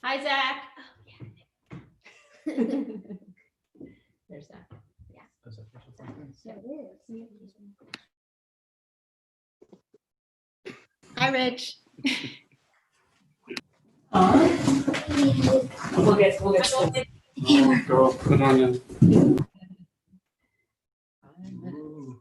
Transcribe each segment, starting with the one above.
Hi, Zach. There's Zach. That's our first appointment. Yeah, it is. Hi, Rich. We'll get. Girl, put on in. Ooh.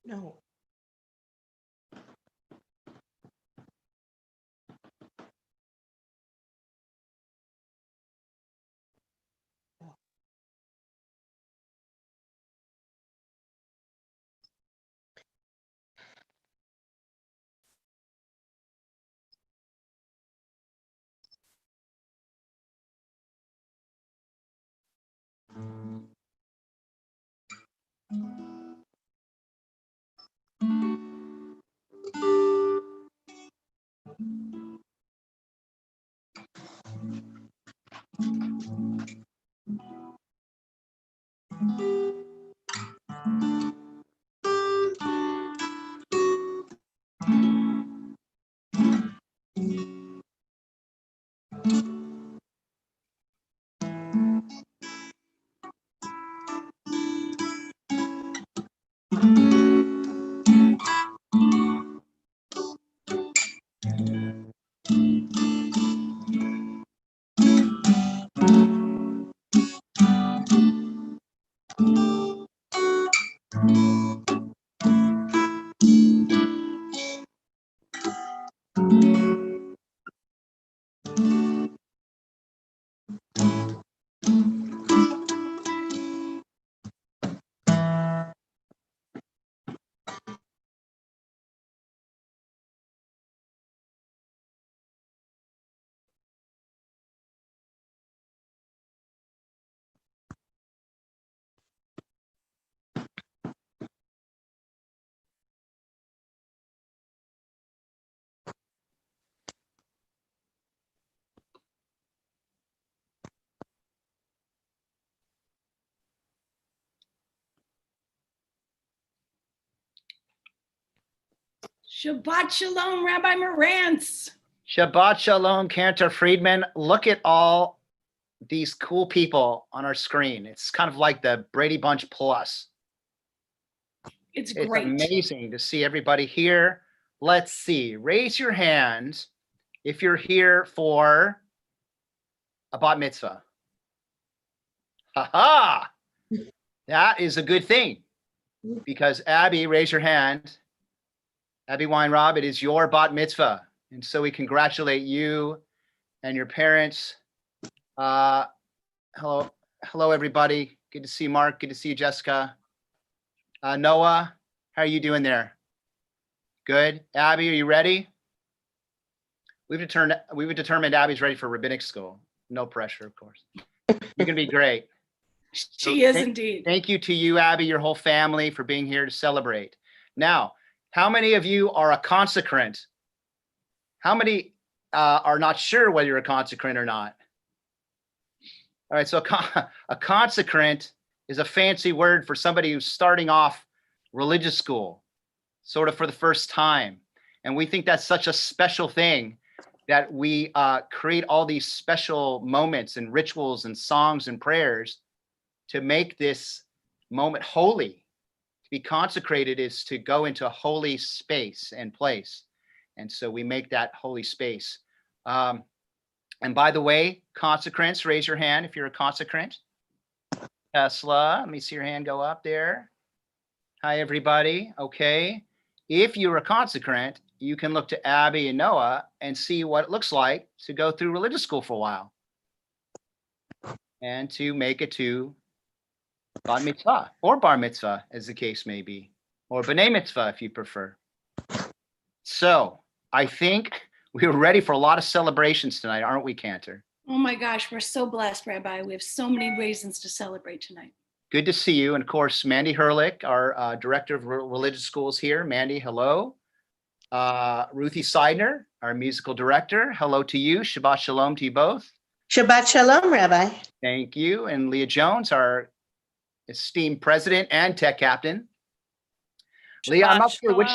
No. Shabbat Shalom, Rabbi Marantz. Shabbat Shalom, Cantor Friedman. Look at all these cool people on our screen. It's kind of like the Brady Bunch Plus. It's It's great. amazing to see everybody here. Let's see. Raise your hand if you're here for a bat mitzvah. Ha-ha! That is a good thing because Abby, raise your hand. Abby Weinrob, it is your bat mitzvah. And so we congratulate you and your parents. Hello, everybody. Good to see you, Mark. Good to see you, Jessica. Noah, how are you doing there? Good. Abby, are you ready? We've determined Abby's ready for rabbinic school. No pressure, of course. You're gonna be great. She is indeed. Thank you to you, Abby, your whole family for being here to celebrate. Now, how many of you are a consecrant? How many are not sure whether you're a consecrant or not? All right, so a consecrant is a fancy word for somebody who's starting off religious school, sort of for the first time. And we think that's such a special thing that we create all these special moments and rituals and songs and prayers to make this moment holy. To be consecrated is to go into a holy space and place. And so we make that holy space. And by the way, consecrants, raise your hand if you're a consecrant. Tesla, let me see your hand go up there. Hi, everybody. Okay. If you're a consecrant, you can look to Abby and Noah and see what it looks like to go through religious school for a while and to make it to bat mitzvah or bar mitzvah, as the case may be, or b'nai mitzvah if you prefer. So I think we're ready for a lot of celebrations tonight, aren't we, Cantor? Oh my gosh, we're so blessed, Rabbi. We have so many reasons to celebrate tonight. Good to see you. And of course, Mandy Herlick, our director of religious schools here. Mandy, hello. Ruthie Seidner, our musical director. Hello to you. Shabbat Shalom to you both. Shabbat Shalom, Rabbi. Thank you. And Leah Jones, our esteemed president and tech captain. Leah, I'm not sure which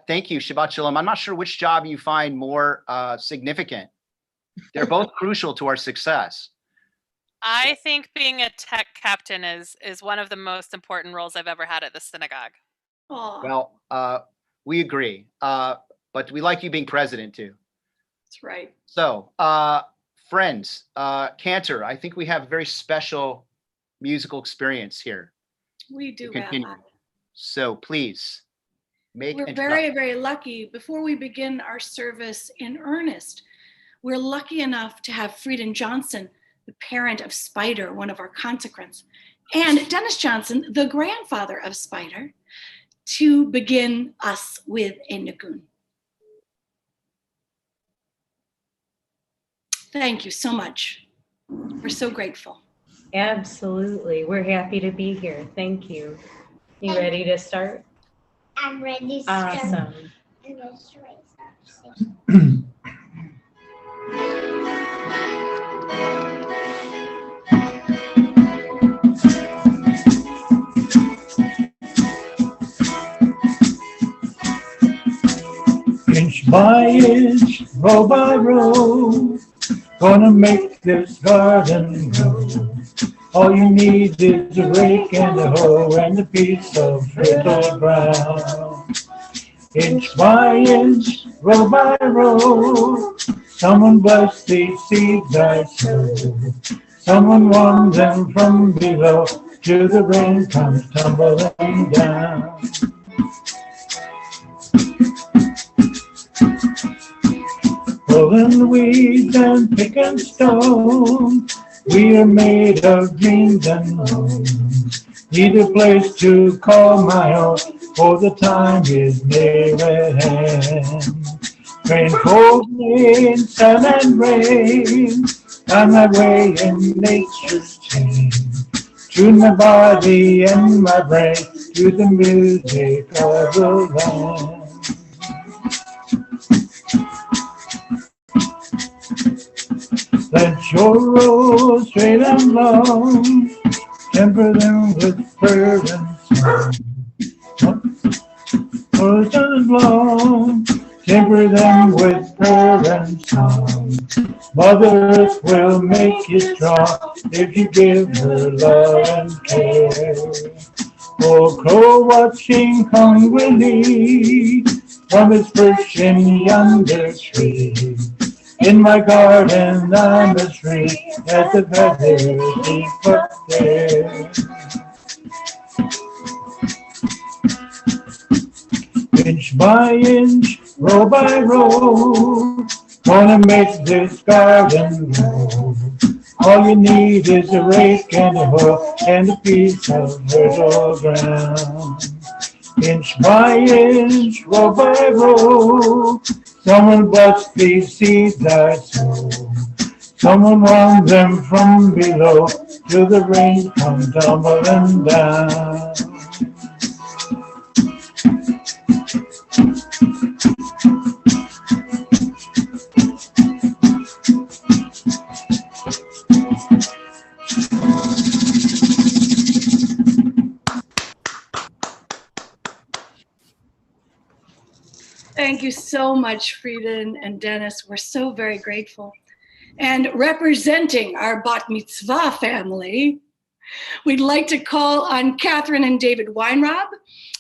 thank you, Shabbat Shalom. I'm not sure which job you find more significant. They're both crucial to our success. I think being a tech captain is one of the most important roles I've ever had at the synagogue. Oh, Well, we agree, but we like you being president too. that's right. So, friends, Cantor, I think we have a very special musical experience here. We do, Continue. Rabbi. So please make We're very, very lucky. Before we begin our service in earnest, we're lucky enough to have Frieden Johnson, the parent of Spider, one of our consecrants, and Dennis Johnson, the grandfather of Spider, to begin us with a nigun. Thank you so much. We're so grateful. Absolutely. We're happy to be here. Thank you. You ready to start? I'm ready to start. Awesome. And let's raise up. Inch by inch, row by row, gonna make this garden grow. All you need is a rake and a hoe and a piece of fertile ground. Inch by inch, row by row, someone bless these seeds I sow. Someone warm them from below till the rain comes tumbling down. Pulling the weeds and picking stones, we are made of dreams and homes. Need a place to call my own, for the time is near at hand. Rain, cold rain, sun and rain, find my way in nature's chain. Tune my body and my brain to the music of the land. Let your roll straight and long, temper them with bird and song. for the sun is long. Temper them with prayer and song. Mother Earth will make you strong if you give her love and care. Oh, crow watching hungrily from its perch in yonder tree. In my garden I must read as the feathers keep up there. Inch by inch, row by row, gonna make this garden grow. All you need is a rake and a hoe and a piece of fertile ground. Inch by inch, row by row, someone bless these seeds I sow. Someone warm them from below till the rain come tumbling down. Thank you so much, Frida and Dennis. We're so very grateful. And representing our Bat Mitzvah family, we'd like to call on Catherine and David Weinrob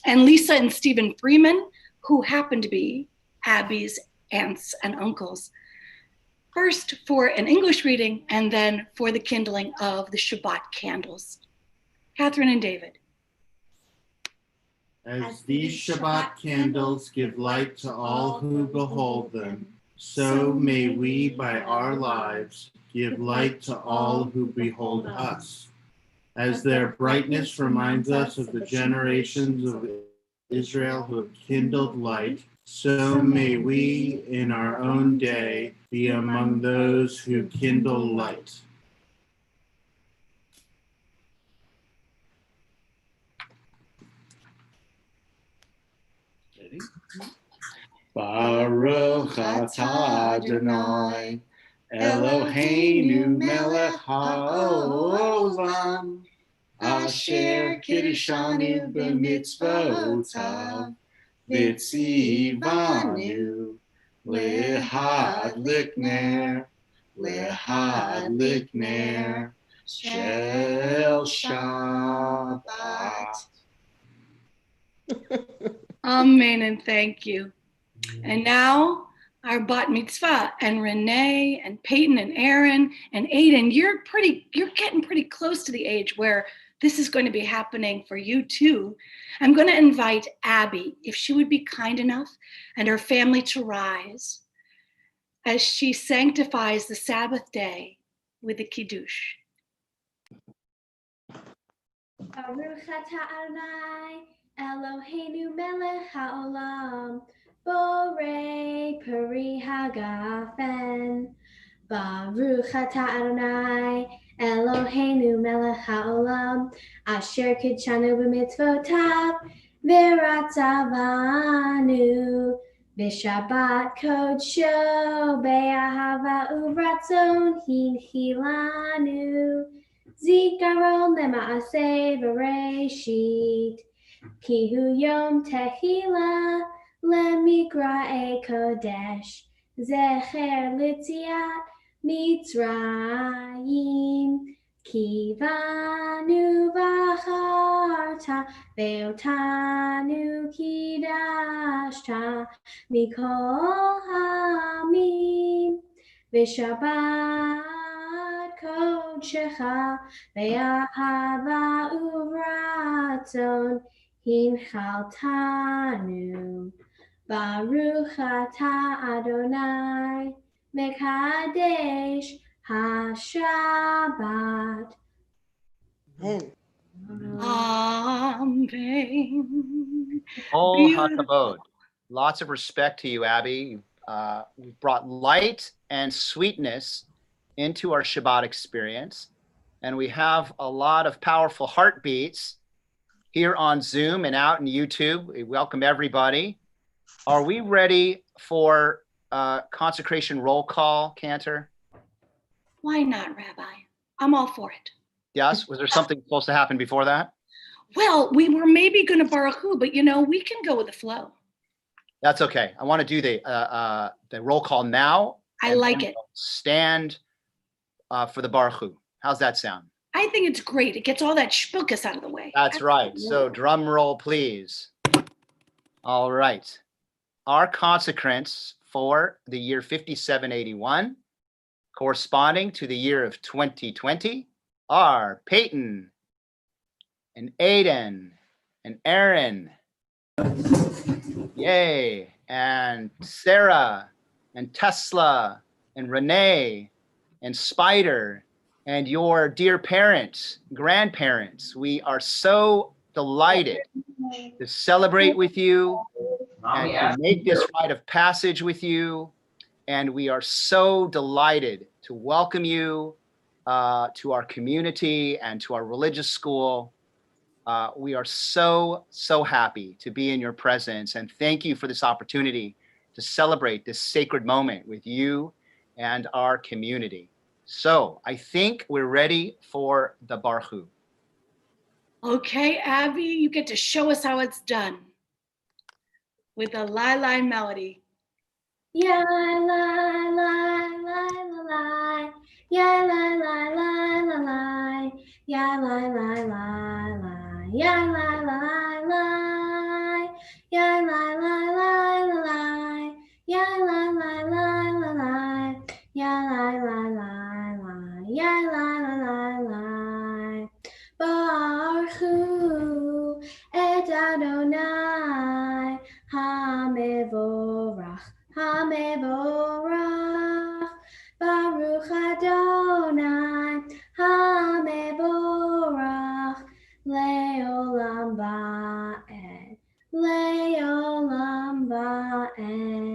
and Lisa and Stephen Freeman, who happen to be Abby's aunts and uncles. First for an English reading and then for the kindling of the Shabbat candles. Catherine and David. As these Shabbat candles give light to all who behold them, so may we by our lives give light to all who behold us. As their brightness reminds us of the generations of Israel who have kindled light, so may we in our own day be among those who kindle light. Baruch atah Adonai, Eloheinu melech haolam, asher kiddushanu b'mitzvotav, v'tzivanu lehadlik ner shel Shabbat. Amen and thank you. And now our Bat Mitzvah and Renee and Peyton and Aaron and Aiden, you're getting pretty close to the age where this is going to be happening for you too. I'm going to invite Abby, if she would be kind enough, and her family to rise as she sanctifies the Sabbath day with the Kiddush. Baruch atah Adonai, Eloheinu melech haolam, borei peri hagafen. Baruch atah Adonai, Eloheinu melech haolam, asher kidshanu b'mitzvotav, v'ratzavanu b'shabbat kodsho, be'ahava uvratzon hinchilanu, zikaron lema'aseh v'reshit, ki hu yom tehila lemikra'e kodesh, zecher litziat Mitzrayim, kivanu v'acharta, ve'otanu kidashta, mikol ha'amim, v'shabbat kodshecha, ve'ahava uvratzon, hinchaltanu. Baruch atah Adonai, Mekadesh HaShabbat. Amen. Oh, Beautiful. Hakavod. Lots of respect to you, Abby. You've brought light and sweetness into our Shabbat experience. And we have a lot of powerful heartbeats here on Zoom and out in YouTube. We welcome everybody. Are we ready for consecration roll call, Cantor? Why not, Rabbi? I'm all for it. Yes? Was there something supposed to happen before that? Well, we were maybe going to Baruch Hu, but we can go with the flow. That's okay. I want to do the roll call now. I and like then it. we'll stand for the Baruch Hu. How's that sound? I think it's great. It gets all that shpookus out of the way. That's right. So drum roll, please. All right. Our consecrants for the year 5781, corresponding to the year of 2020, are Peyton and Aiden and Aaron. Yay. And Sarah and Tesla and Renee and Spider and your dear parents, grandparents. We are so delighted to celebrate with you and to make this rite of passage with you. And we are so delighted to welcome you to our community and to our religious school. We are so happy to be in your presence, and thank you for this opportunity to celebrate this sacred moment with you and our community. So I think we're ready for the Baruch Hu. Okay, Abby, you get to show us how it's done with a Lai melody. Ya la la la la la, ya la la la la la, ya la la la la, ya la la la, ya la la la la, ya la la la la, ya la la la la, ya la la la la. Baruch Hu et Adonai HaMevorach. HaMevorach, Baruch Adonai, HaMevorach, Le'olam Va'ed, Le'olam Va'ed.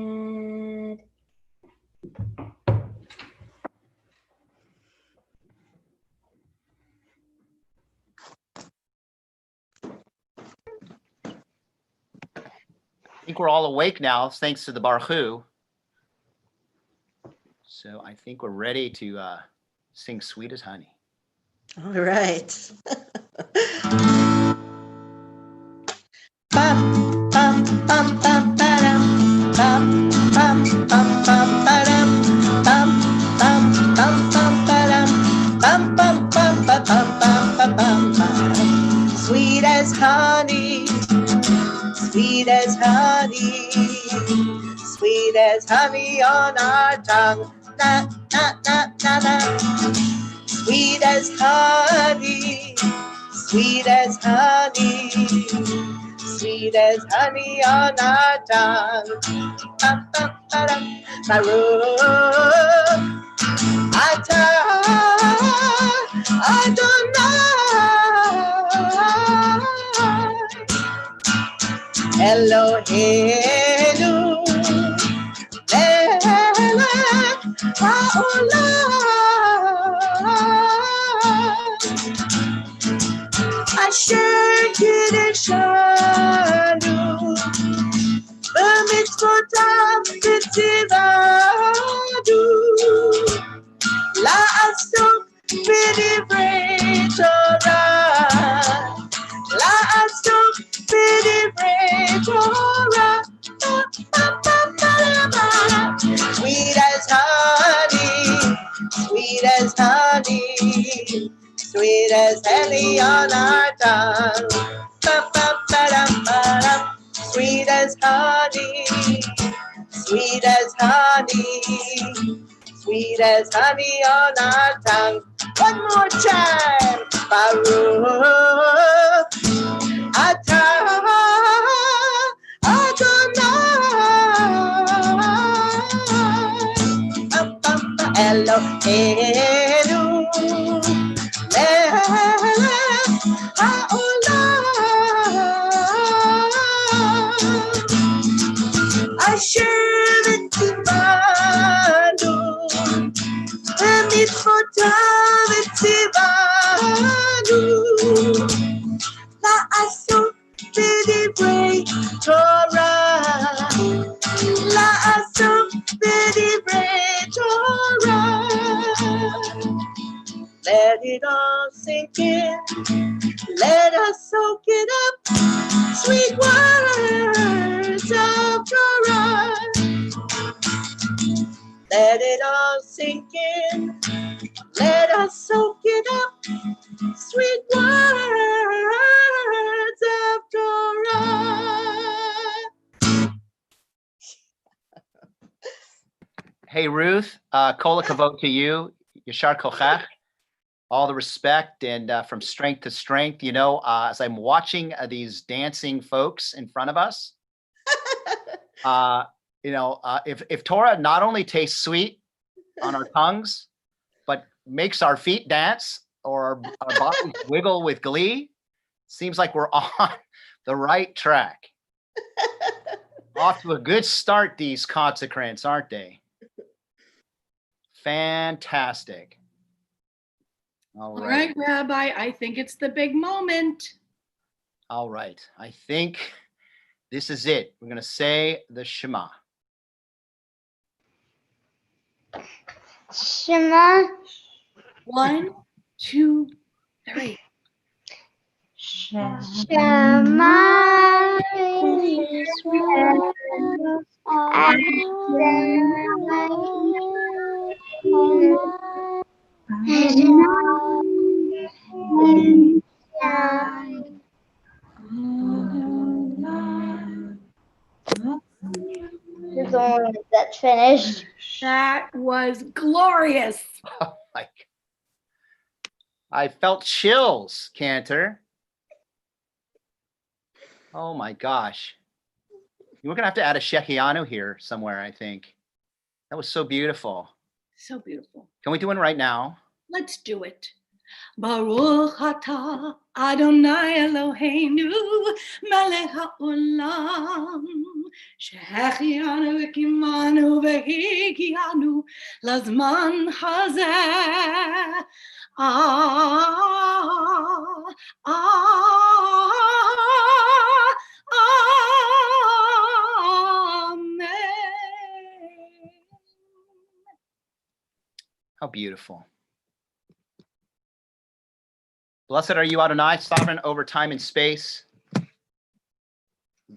I think we're all awake now, thanks to the Baruch Hu. So I think we're ready to sing Sweet as Honey. All right. Bum, bum, bum, bum, ba-dum. Bum, bum, bum, bum, ba-dum. Bum, bum, bum, bum, ba-dum. Bum, bum, bum, ba, bum, bum, ba, bum, ba-dum. Sweet as honey, sweet as honey, sweet as honey on our tongue. Na, na, na, na, na. Sweet as honey, sweet as honey, sweet as honey on our tongue. Bum, bum, ba-dum. Baruch Atah Adonai Eloheinu melech haolam asher kiddushanu b'mitzvotav v'tzivanu la'asok b'divrei Torah la'asok b'divrei Torah. Sweet as honey, sweet as honey, sweet as honey on our tongue. Ba-ba-ba-dum-ba-dum. Sweet as honey, sweet as honey, sweet as honey on our tongue. One more time. Baruch Atah Adonai Eloheinu melech haolam asher tzivanu b'mitzvotav tzivanu la'asok b'divrei Torah la'asok b'divrei Torah. Let it all sink in, let us soak it up. Sweet words of Torah. Let it all sink in. Let us soak it up. Sweet words of Torah. Hey, Ruth, kol hakavod to you. Yashar kochach. All the respect and from strength to strength. You know, as I'm watching these dancing folks in front of us, if Torah not only tastes sweet on our tongues, but makes our feet dance or our bodies wiggle with glee, seems like we're on the right track. Off to a good start, these consecrants, aren't they? Fantastic. All right, Rabbi, I think it's the big moment. All right. I think this is it. We're going to say the Shema. Shema. 1, 2, 3. Shema Yisrael There's only one that's finished. That was glorious. Oh my! I felt chills, Cantor. Oh my gosh. We're going to have to add a Shechianu here somewhere, I think. That was so beautiful. So beautiful. Can we do one right now? Let's do it. Baruch atah Adonai Eloheinu melech haolam shehechianu v'kimanu v'higianu lazman hazeh. Amen. How beautiful. Blessed are you, Adonai, sovereign over time and space.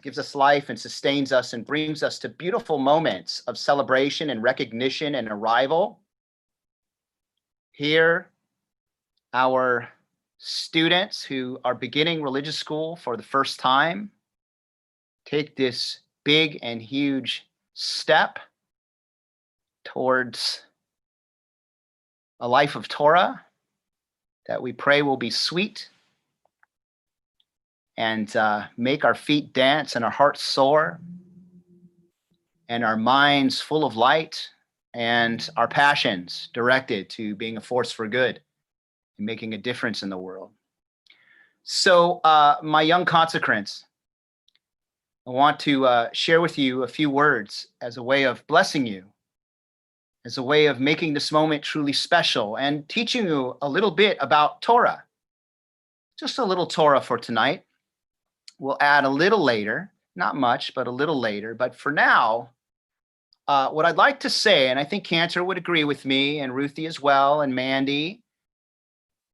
Gives us life and sustains us and brings us to beautiful moments of celebration and recognition and arrival. Here, our students who are beginning religious school for the first time take this big and huge step towards a life of Torah that we pray will be sweet and make our feet dance and our hearts soar and our minds full of light and our passions directed to being a force for good and making a difference in the world. So my young consecrants, I want to share with you a few words as a way of blessing you, as a way of making this moment truly special and teaching you a little bit about Torah. Just a little Torah for tonight. We'll add a little later, not much, but a little later. But for now, what I'd like to say, and I think Cantor would agree with me, and Ruthie as well, and Mandy,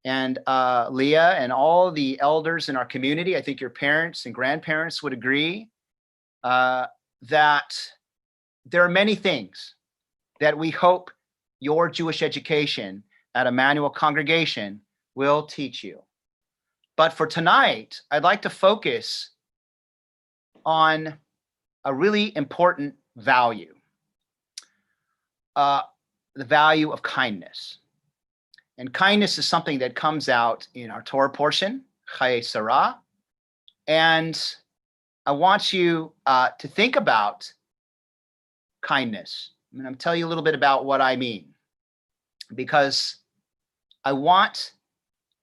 and Leah, and all the elders in our community, I think your parents and grandparents would agree, that there are many things that we hope your Jewish education at Emanuel Congregation will teach you. But for tonight, I'd like to focus on a really important value, the value of kindness. And kindness is something that comes out in our Torah portion, Chayei Sarah. And I want you to think about kindness. I'm going to tell you a little bit about what I mean, because I want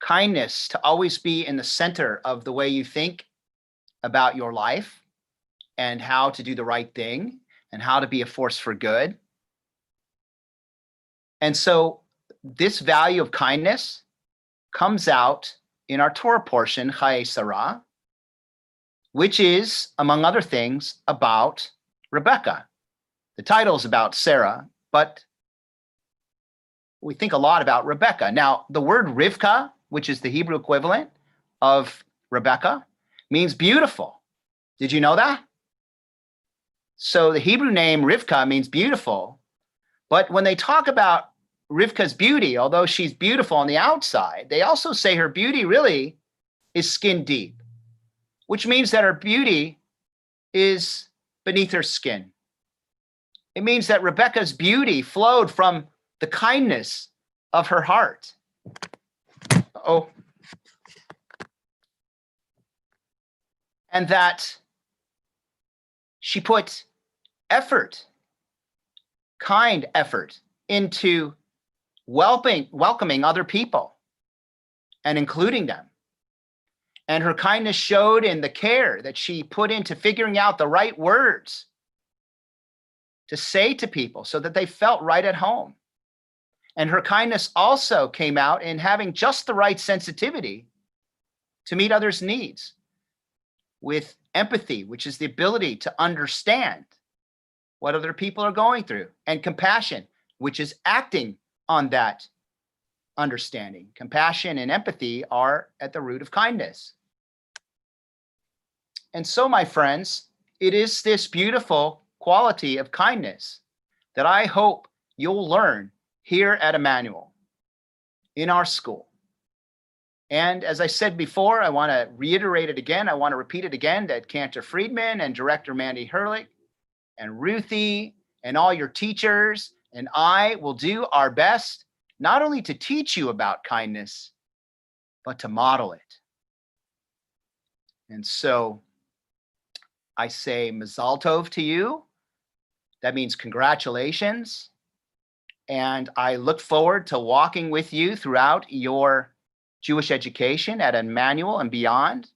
kindness to always be in the center of the way you think about your life and how to do the right thing and how to be a force for good. And so this value of kindness comes out in our Torah portion, Chayei Sarah, which is, among other things, about Rebecca. The title is about Sarah, but we think a lot about Rebecca. Now, the word Rivka, which is the Hebrew equivalent of Rebecca, means beautiful. Did you know that? So the Hebrew name Rivka means beautiful, But when they talk about Rivka's beauty, although she's beautiful on the outside, they also say her beauty really is skin deep, which means that her beauty is beneath her skin. It means that Rebecca's beauty flowed from the kindness of her heart. Oh. And that she put effort, kind effort, into welcoming other people and including them. And her kindness showed in the care that she put into figuring out the right words to say to people so that they felt right at home. And her kindness also came out in having just the right sensitivity to meet others' needs with empathy, which is the ability to understand what other people are going through, and compassion, which is acting on that understanding. Compassion and empathy are at the root of kindness. And so, my friends, it is this beautiful quality of kindness that I hope you'll learn here at Emanuel, in our school. And as I said before, I want to reiterate it again. I want to repeat it again, that Cantor Friedman and Director Mandy Herlick and Ruthie and all your teachers and I will do our best, not only to teach you about kindness, but to model it. And so I say Mazal Tov to you. That means congratulations. And I look forward to walking with you throughout your Jewish education at Emanuel and beyond.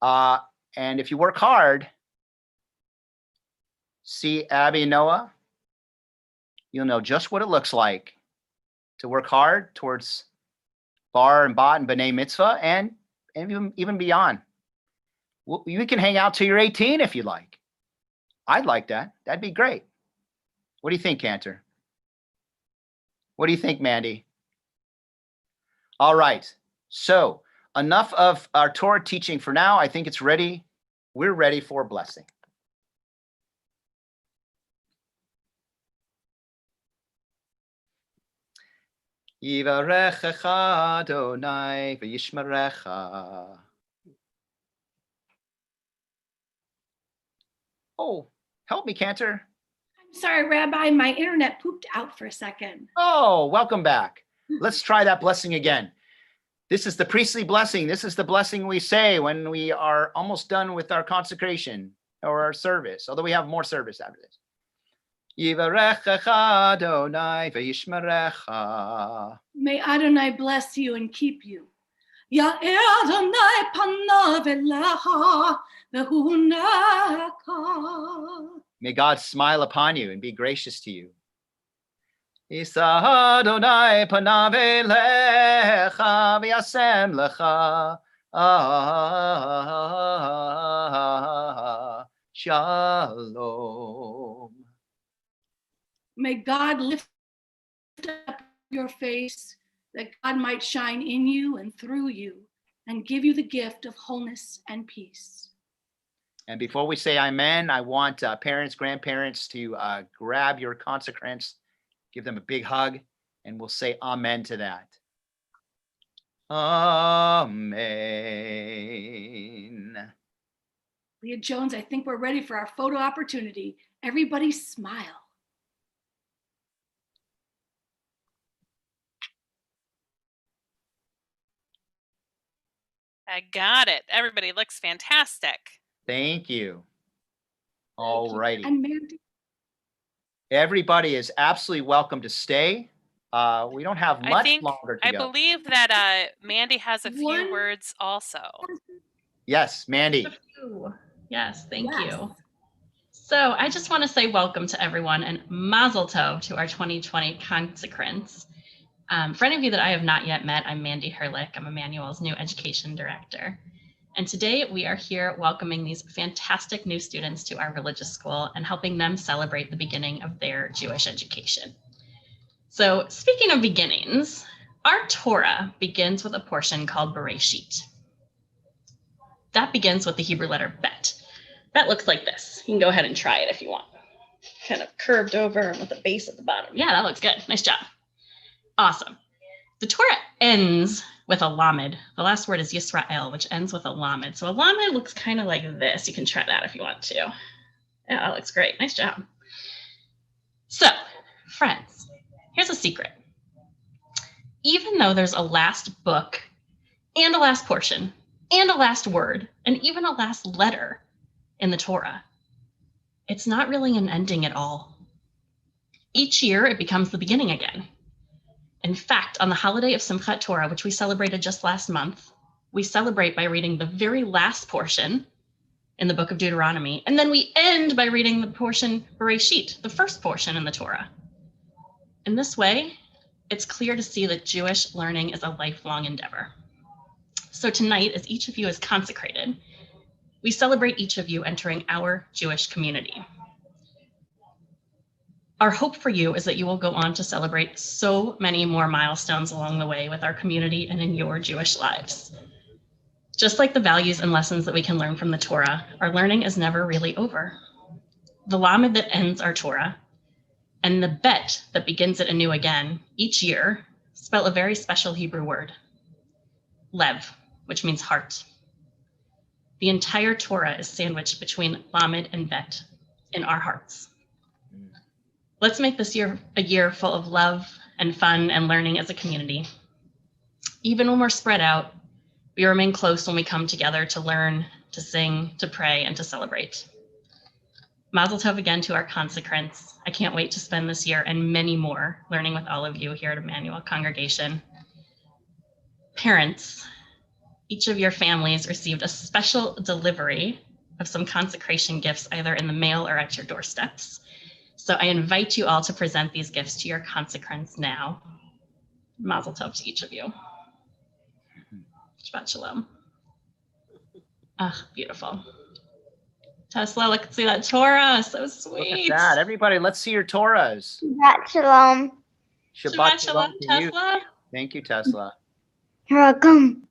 And if you work hard, see Abby and Noah, you'll know just what it looks like to work hard towards Bar and Bat and B'nai Mitzvah and even beyond. You can hang out till you're 18 if you like. I'd like that. That'd be great. What do you think, Cantor? What do you think, Mandy? All right. So enough of our Torah teaching for now. I think it's ready. We're ready for blessing. Yivarechecha Adonai v'yishmerecha. Oh, help me, Cantor. I'm sorry, Rabbi, my internet pooped out for a second. Oh, welcome back. Let's try that blessing again. This is the priestly blessing. This is the blessing we say when we are almost done with our consecration or our service, although we have more service after this. Yivarechecha Adonai v'yishmerecha. May Adonai bless you and keep you. Ya'er Adonai panav elecha v'huneka. May God smile upon you and be gracious to you. Yisa Adonai panav elecha v'yasem lecha. Shalom. May God lift up your face, that God might shine in you and through you and give you the gift of wholeness and peace. And before we say amen, I want parents, grandparents to grab your consecrants, give them a big hug, and we'll say amen to that. Amen. Leah Jones, I think we're ready for our photo opportunity. Everybody smile. I got it. Everybody looks fantastic. Thank you. All righty. And Mandy. Everybody is absolutely welcome to stay. We don't have much longer to I go. believe that Mandy has a few words also. Yes, Mandy. Yes, thank you. So I just want to say welcome to everyone and Mazel Tov to our 2020 consecrants. For any of you that I have not yet met, I'm Mandy Herlick. I'm Emanuel's new education director. And today we are here welcoming these fantastic new students to our religious school and helping them celebrate the beginning of their Jewish education. So speaking of beginnings, our Torah begins with a portion called Bereshit. That begins with the Hebrew letter Bet. Bet looks like this. You can go ahead and try it if you want. kind of curved over with a base at the bottom. Yeah, that looks good. Nice job. Awesome. The Torah ends with a lamed. The last word is Yisrael, which ends with a lamed. So a lamed looks kind of like this. You can try that if you want to. Yeah, that looks great. Nice job. So, friends, here's a secret. Even though there's a last book and a last portion and a last word and even a last letter in the Torah, it's not really an ending at all. Each year, it becomes the beginning again. In fact, on the holiday of Simchat Torah, which we celebrated just last month, we celebrate by reading the very last portion in the book of Deuteronomy, and then we end by reading the portion Bereshit, the first portion in the Torah. In this way, it's clear to see that Jewish learning is a lifelong endeavor. So tonight, as each of you is consecrated, we celebrate each of you entering our Jewish community. Our hope for you is that you will go on to celebrate so many more milestones along the way with our community and in your Jewish lives. Just like the values and lessons that we can learn from the Torah, our learning is never really over. The lamed that ends our Torah and the bet that begins it anew again each year spell a very special Hebrew word, lev, which means heart. The entire Torah is sandwiched between lamed and bet in our hearts. Let's make this year a year full of love and fun and learning as a community. Even when we're spread out, we remain close when we come together to learn, to sing, to pray, and to celebrate. Mazel tov again to our consecrants. I can't wait to spend this year and many more learning with all of you here at Emanuel Congregation. Parents, each of your families received a special delivery of some consecration gifts either in the mail or at your doorsteps. So I invite you all to present these gifts to your consecrants now. Mazel tov to each of you. Shabbat shalom. Ah, beautiful. Tesla, let's see that Torah. So sweet. Look at that. Everybody, let's see your Torahs. Shabbat shalom. Shabbat shalom, to you. Tesla. Thank you, Tesla. You're welcome.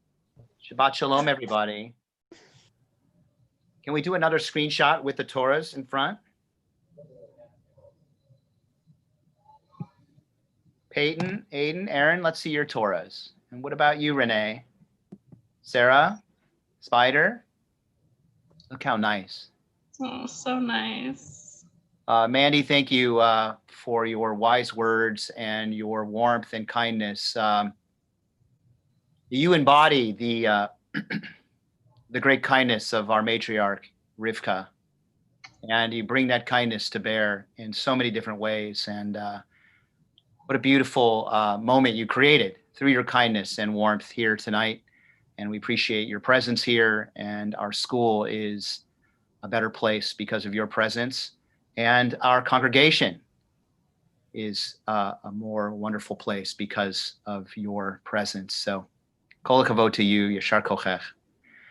Shabbat shalom, everybody. Can we do another screenshot with the Torahs in front? Peyton, Aiden, Aaron, let's see your Torahs. And what about you, Renee? Sarah, Spider? Look how nice. Oh, so nice. Mandy, thank you for your wise words and your warmth and kindness. You embody the the great kindness of our matriarch, Rivka, and you bring that kindness to bear in so many different ways. And what a beautiful moment you created through your kindness and warmth here tonight. And we appreciate your presence here, and our school is a better place because of your presence, and our congregation is a more wonderful place because of your presence. So kol hakavod to you, yashar kochech.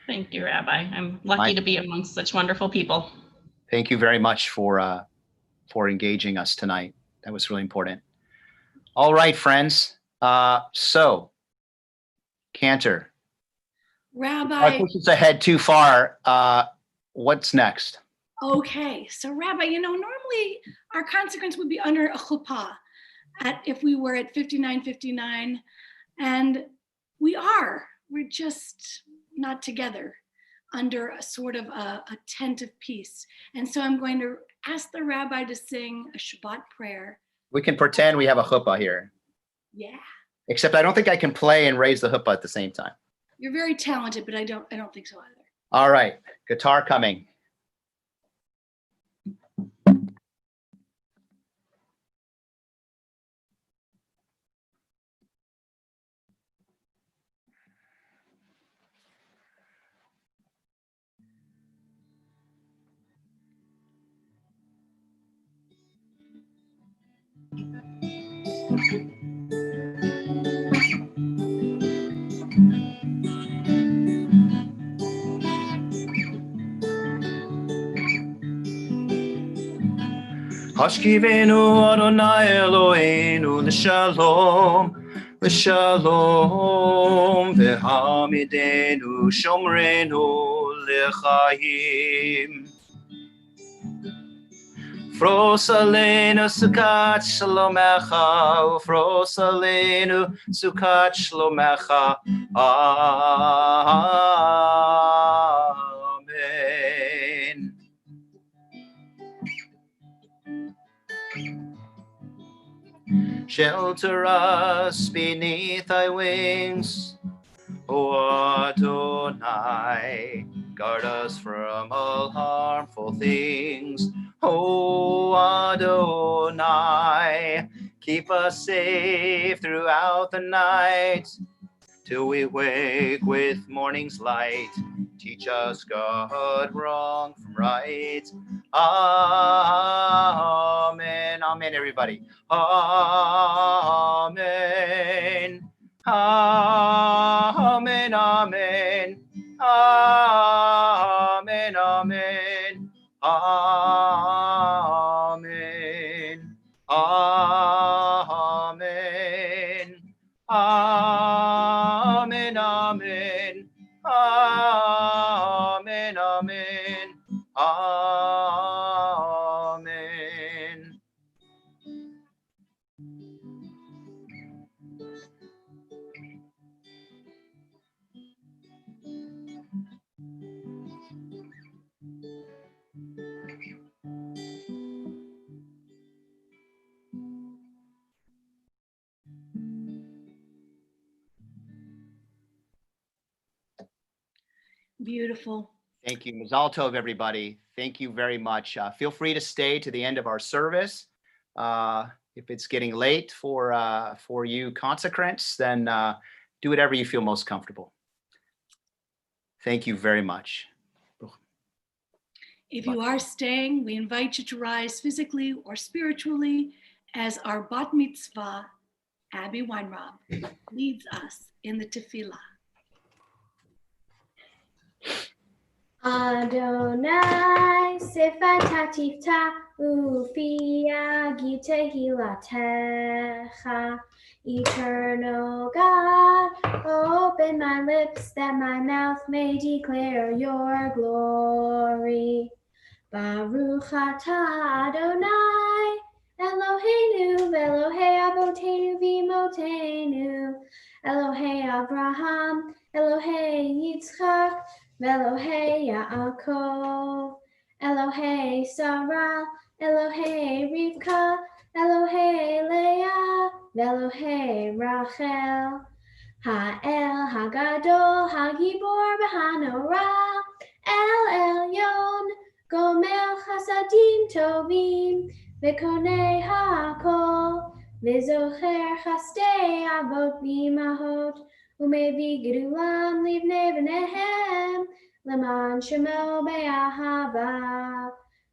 Thank you, Rabbi. I'm lucky to be amongst such wonderful people. Thank you very much for engaging us tonight. That was really important. All right, friends. So, Cantor. Rabbi. I push us ahead too far. What's next? Okay, so Rabbi, normally our consecrants would be under a chuppah if we were at 5959, and we're just not together under a sort of a tent of peace. And so I'm going to ask the Rabbi to sing a Shabbat prayer. We can pretend we have a chuppah here. Yeah. Except I don't think I can play and raise the chuppah at the same time. You're very talented, but I don't think so either. All right, guitar coming. Hashkivenu Adonai Eloheinu l'shalom, l'shalom, v'hamidenu shomrenu l'chaim. Ufros aleinu sukat shlomecha, ufros aleinu sukat shlomecha. Amen. Shelter us beneath thy wings, O Adonai. Guard us from all harmful things, O Adonai. Keep us safe throughout the night, till we wake with morning's light. Teach us, God, wrong from right. Amen. Amen, everybody. Amen. Amen. Amen. Amen. Amen. Amen. Amen. Amen, amen, amen, amen, amen. Beautiful. Thank you. Mazal tov, everybody. Thank you very much. Feel free to stay to the end of our service. If it's getting late for you consecrants, then do whatever you feel most comfortable. Thank you very much. If you are staying, we invite you to rise physically or spiritually as our bat mitzvah, Abby Weinrob, leads us in the tefillah. Adonai sefata tifta ufia gitehilatecha. Eternal God, open my lips that my mouth may declare your glory. Baruch atah Adonai, Eloheinu ve'Elohei avotenu v'imotenu, Elohei Avraham, Elohei Yitzchak, ve'Elohei Yaakov, Elohei Sarah, Elohei Rivka, Elohei Leah, ve'Elohei Rachel, Ha'el Hagadol, Hagibor v'Hanorah, El Elyon, Gomel Chasadim Tovim, V'Konei Ha'akol, V'Zocher Chastei Avot V'Imahot, U'Mevi Gedulam Livnei V'Nehem, L'man Shemo Be'ahava,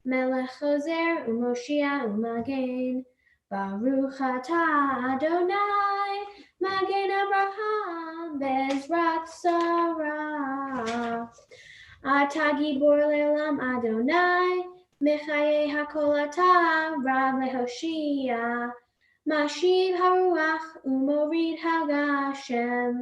Melech Chozer U'Moshia U'Magen, Baruch Atah Adonai, Magen Abraham, Bezrat Sarah. Ata Gibor Leolam Adonai, Mechaye Hakol Ata, Rav Lehoshia, Mashiv Haruach, Umorid Hagashem,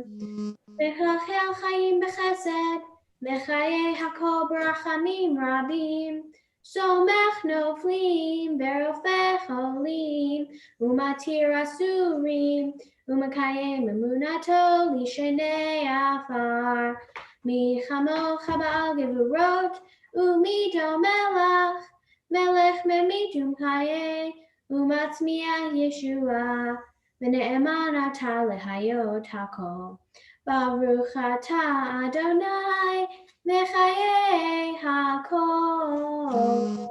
Mechachel Chaim Bechesed, Mechaye Hakol Barachamim Rabim, Somech Noflim, Berofech Olim, Umatir Asurim, Umakayem Emunato, Lishenei Afar, Mi chamocha ba'al gevurot, u'mito melech, melech memitum chaye, u'matzmiach Yeshua, v'ne'eman ata lehayot hakol. Baruch atah Adonai, mechaye hakol.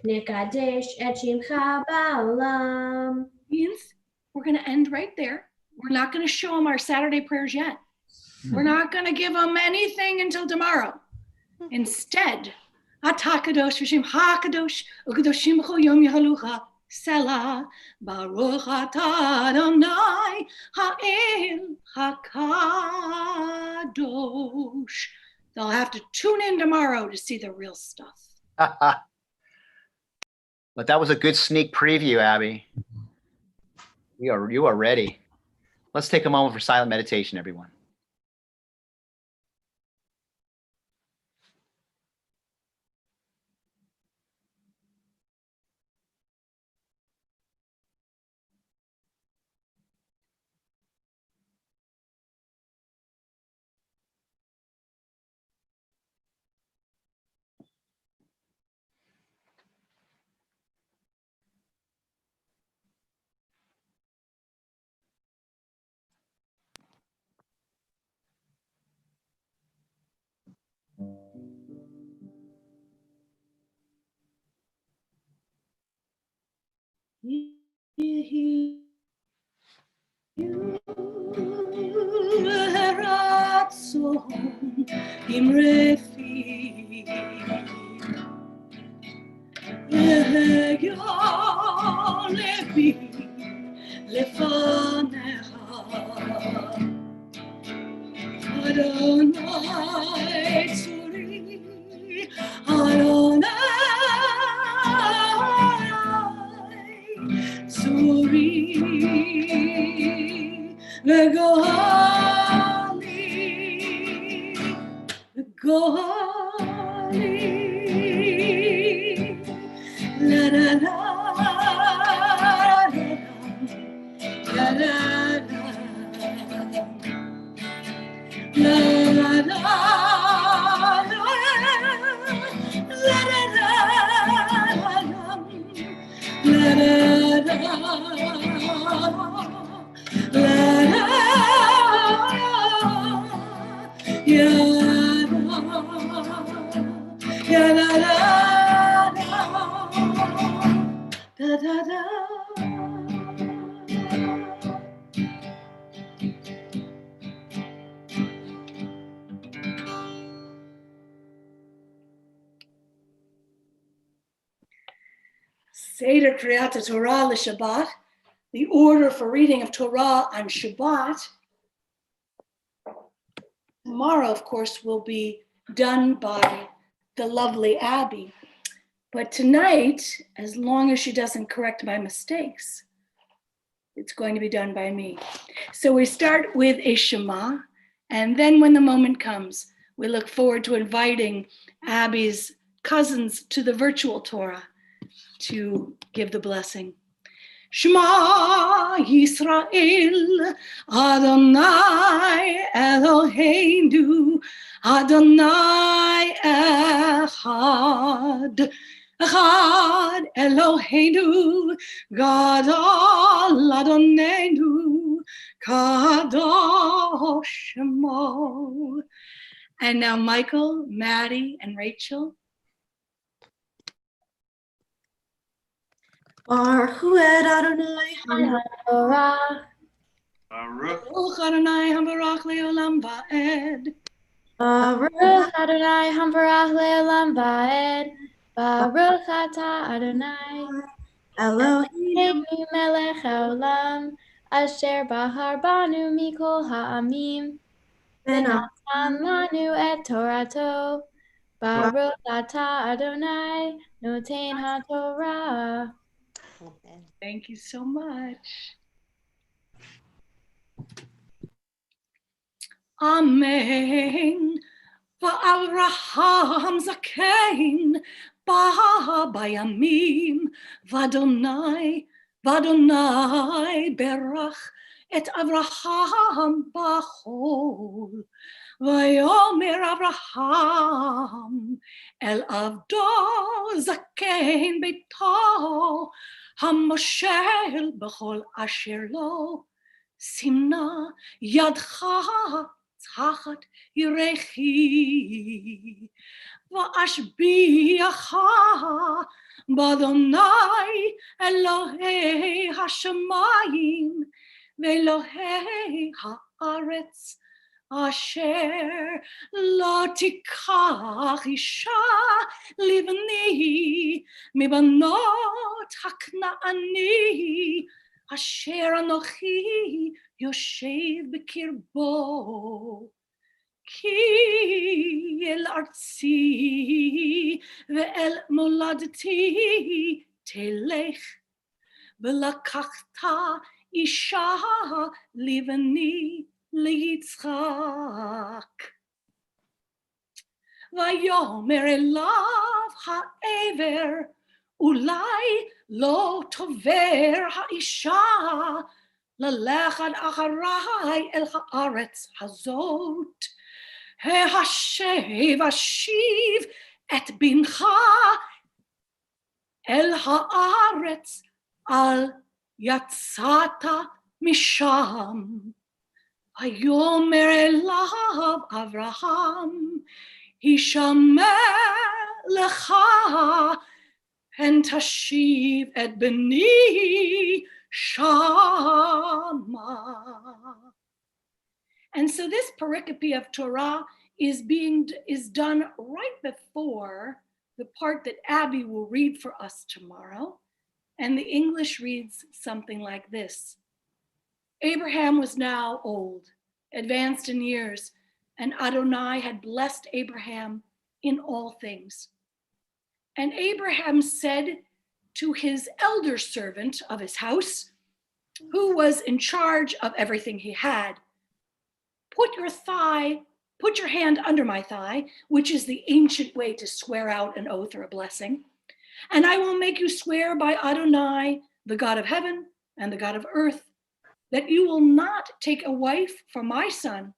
Nekadesh et shimcha ba'olam. Means we're going to end right there. We're not going to show them our Saturday prayers yet. We're not going to give them anything until tomorrow. Instead, Atah Kadosh V'Shem HaKadosh U'Kadoshim B'Chol Yom Yehalucha Selah Baruch Atah Adonai Ha'el HaKadosh. They'll have to tune in tomorrow to see the real stuff. But that was a good sneak preview, Abby. You are ready. Let's take a moment for silent meditation, everyone. יהיו הרצון אמרתי יהיה לבי לפניך אדוני צורי אדוני צורי וגואלי la la la la la la la la Seder Kriyat Torah l'Shabbat, the order for reading of Torah on Shabbat. Tomorrow, of course, will be done by the lovely Abby. But tonight, as long as she doesn't correct my mistakes, it's going to be done by me. So we start with a Shema, and then when the moment comes, we look forward to inviting Abby's cousins to the virtual Torah to give the blessing. Shema Yisrael, Adonai Eloheinu, Adonai Echad. Echad Eloheinu, Gadol Adonenu, Kadosh Shemo. And now Michael, Maddie, and Rachel. Baruch Adonai HaTorah. Baruch Adonai HaBarach Le'olam Va'ed. Baruch Adonai HaBarach Le'olam Va'ed. Baruch Atah Adonai Eloheinu Melech Haolam Asher Bahar Banu Mikol Ha'amim V'natan Lanu Et Torato. Baruch Atah Adonai Noten HaTorah. Thank you so much. Amen. Va'avraham zakein bayamim v'Adonai berach et Avraham b'chol. Vayomer Avraham el avdo zakein beito hamoshel b'chol asher lo simna yadcha tachat yirechi va'ashbiacha b'Adonai Elohei hashamayim ve'Elohei haaretz asher lo tikach isha livni mibanot haknaani asher anochi yoshev b'kirbo ki el artzi ve'el moladti telech v'lakachta isha livni ליצחק. ויאמר אליו העבר, אולי לא תובר האישה ללכת אחריי אל הארץ הזאת. השב אשיב את בנך אל הארץ, על יצאת משם. ויאמר אליו אברהם, הישמע לך Pentashiv et beni shama. And so this pericope of Torah is done right before the part that Abby will read for us tomorrow. And the English reads something like this. Abraham was now old, advanced in years, and Adonai had blessed Abraham in all things. And Abraham said to his elder servant of his house, who was in charge of everything he had, put your hand under my thigh, which is the ancient way to swear out an oath or a blessing, and I will make you swear by Adonai, the God of heaven and the God of earth, that you will not take a wife for my son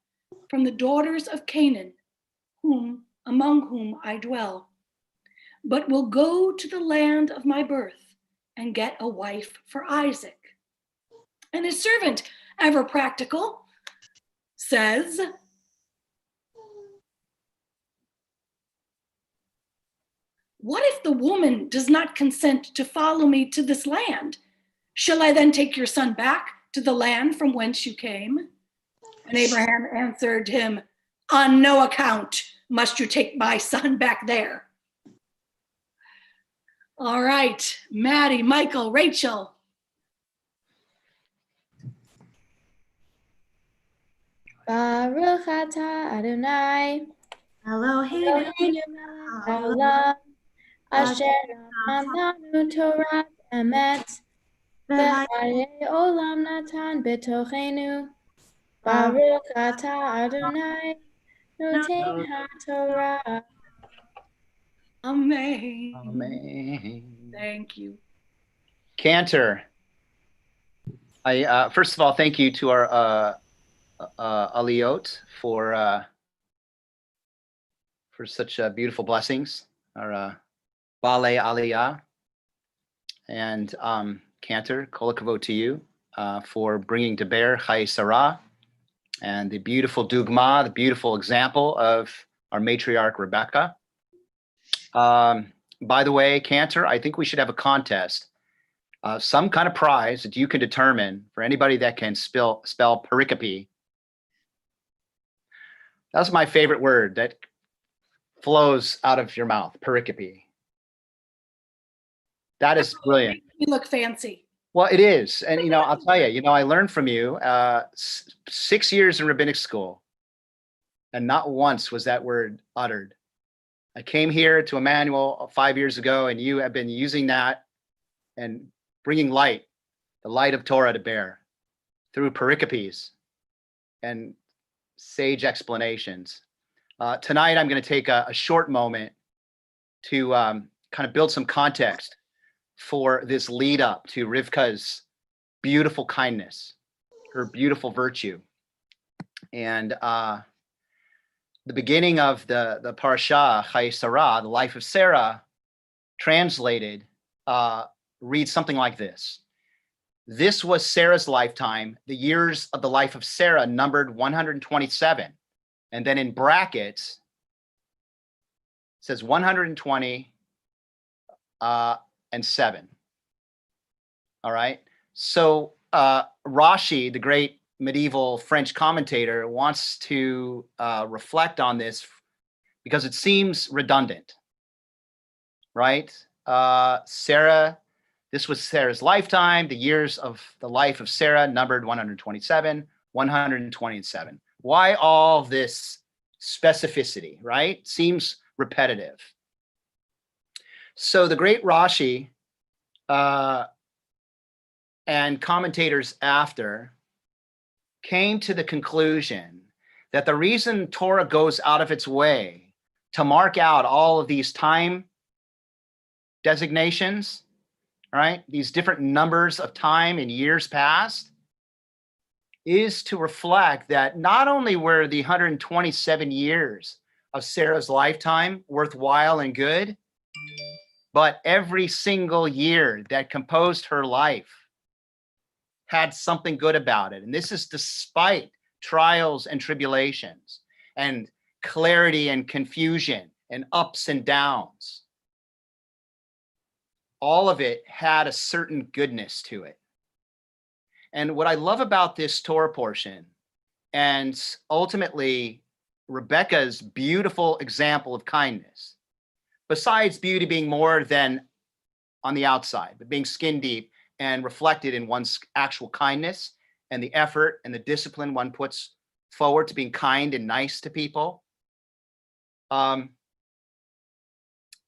from the daughters of Canaan, among whom I dwell, but will go to the land of my birth and get a wife for Isaac. And his servant, ever practical, says, what if the woman does not consent to follow me to this land? Shall I then take your son back to the land from whence you came? And Abraham answered him, on no account must you take my son back there. All right, Maddie, Michael, Rachel. Baruch atah Adonai Eloheinu melech haolam asher natan Torah emet v'chayei olam natan b'tochenu. Baruch atah Adonai noten haTorah. Amen. Amen. Thank you. Cantor, I first of all, thank you to our Aliot for such beautiful blessings, our Bale Aliyah, and Cantor, kol hakavod to you for bringing to bear Chai Sarah and the beautiful dugma, the beautiful example of our matriarch Rebecca. By the way, Cantor, I think we should have a contest, some kind of prize that you can determine for anybody that can spell pericope. That's my favorite word that flows out of your mouth, pericope. That is brilliant. You look fancy. Well, it is. And, I'll tell you, I learned from you 6 years in rabbinic school, and not once was that word uttered. I came here to Emanuel 5 years ago, and you have been using that and bringing light, the light of Torah to bear through pericopes and sage explanations. Tonight, I'm going to take a short moment to kind of build some context for this lead up to Rivka's beautiful kindness, her beautiful virtue. And the beginning of the parasha, Chai Sarah, the life of Sarah, translated, reads something like this. This was Sarah's lifetime. The years of the life of Sarah numbered 127. And then in brackets, it says 120 and 7. All right. So Rashi, the great medieval French commentator, wants to reflect on this because it seems redundant, right? Sarah, this was Sarah's lifetime. The years of the life of Sarah numbered 127, 127. Why all this specificity, right? Seems repetitive. So the great Rashi and commentators after came to the conclusion that the reason Torah goes out of its way to mark out all of these time designations, right? These different numbers of time in years past, is to reflect that not only were the 127 years of Sarah's lifetime worthwhile and good, but every single year that composed her life had something good about it. And this is despite trials and tribulations and clarity and confusion and ups and downs. all of it had a certain goodness to it. And what I love about this Torah portion, and ultimately Rebecca's beautiful example of kindness, besides beauty being more than on the outside, but being skin deep and reflected in one's actual kindness and the effort and the discipline one puts forward to being kind and nice to people. The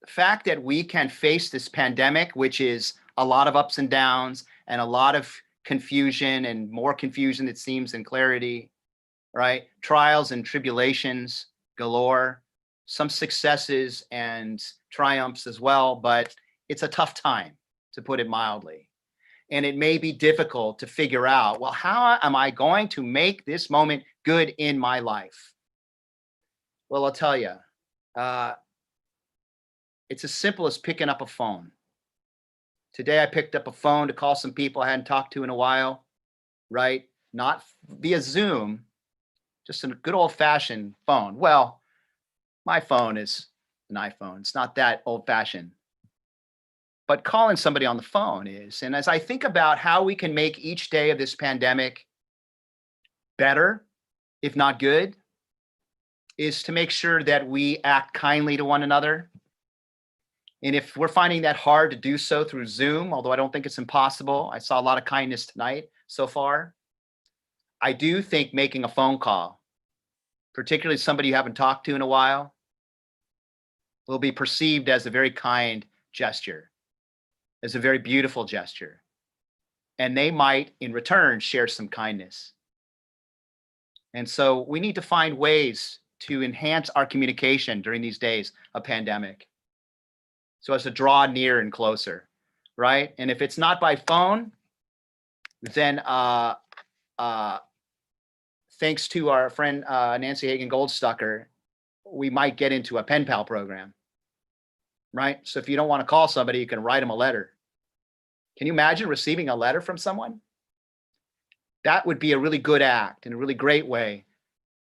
fact that we can face this pandemic, which is a lot of ups and downs and a lot of confusion, and more confusion, it seems, than clarity, right? Trials and tribulations galore, some successes and triumphs as well, but it's a tough time, to put it mildly. And it may be difficult to figure out, well, how am I going to make this moment good in my life? Well, I'll tell you, it's as simple as picking up a phone. Today, I picked up a phone to call some people I hadn't talked to in a while, right? Not via Zoom, just a good old-fashioned phone. Well, my phone is an iPhone. It's not that old-fashioned. But calling somebody on the phone is. And as I think about how we can make each day of this pandemic better, if not good, is to make sure that we act kindly to one another. And if we're finding that hard to do so through Zoom, although I don't think it's impossible, I saw a lot of kindness tonight so far. I do think making a phone call, particularly somebody you haven't talked to in a while, will be perceived as a very kind gesture, as a very beautiful gesture. And they might, in return, share some kindness. And so we need to find ways to enhance our communication during these days of pandemic, so as to draw near and closer, right? And if it's not by phone, then thanks to our friend Nancy Hagen Goldstucker, we might get into a pen pal program, right? So if you don't want to call somebody, you can write them a letter. Can you imagine receiving a letter from someone? That would be a really good act and a really great way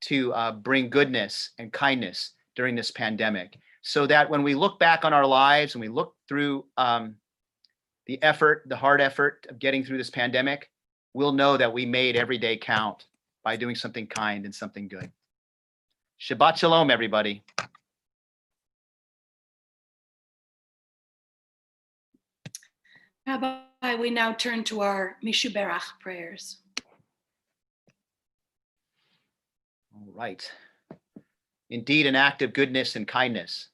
to bring goodness and kindness during this pandemic, so that when we look back on our lives and we look through the effort, the hard effort of getting through this pandemic, we'll know that we made every day count by doing something kind and something good. Shabbat Shalom, everybody. Rabbi, we now turn to our Mishuberach prayers. All right. Indeed, an act of goodness and kindness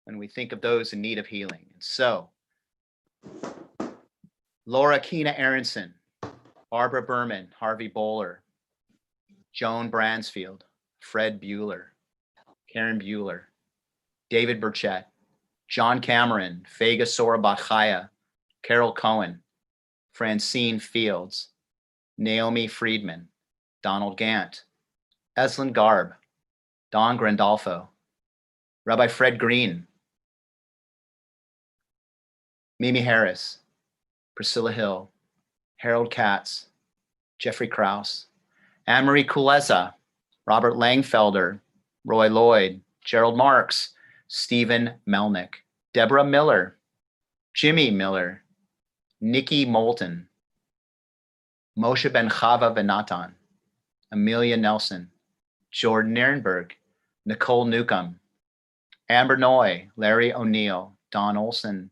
when we think of those in need of healing. And so, Laura Keena Aronson, Barbara Berman, Harvey Bowler, Joan Bransfield, Fred Bueller, Karen Bueller, David Burchett, John Cameron, Fega Sorabachaya, Carol Cohen, Francine Fields, Naomi Friedman, Donald Gant, Eslyn Garb, Don Grandolfo, Rabbi Fred Green, Mimi Harris, Priscilla Hill, Harold Katz, Jeffrey Krause, Anne-Marie Kuleza, Robert Langfelder, Roy Lloyd, Gerald Marks, Stephen Melnick, Deborah Miller, Jimmy Miller, Nikki Moulton, Moshe Ben Chava Ben Natan, Amelia Nelson, Jordan Nierenberg, Nicole Newcomb, Amber Noy, Larry O'Neill, Don Olson,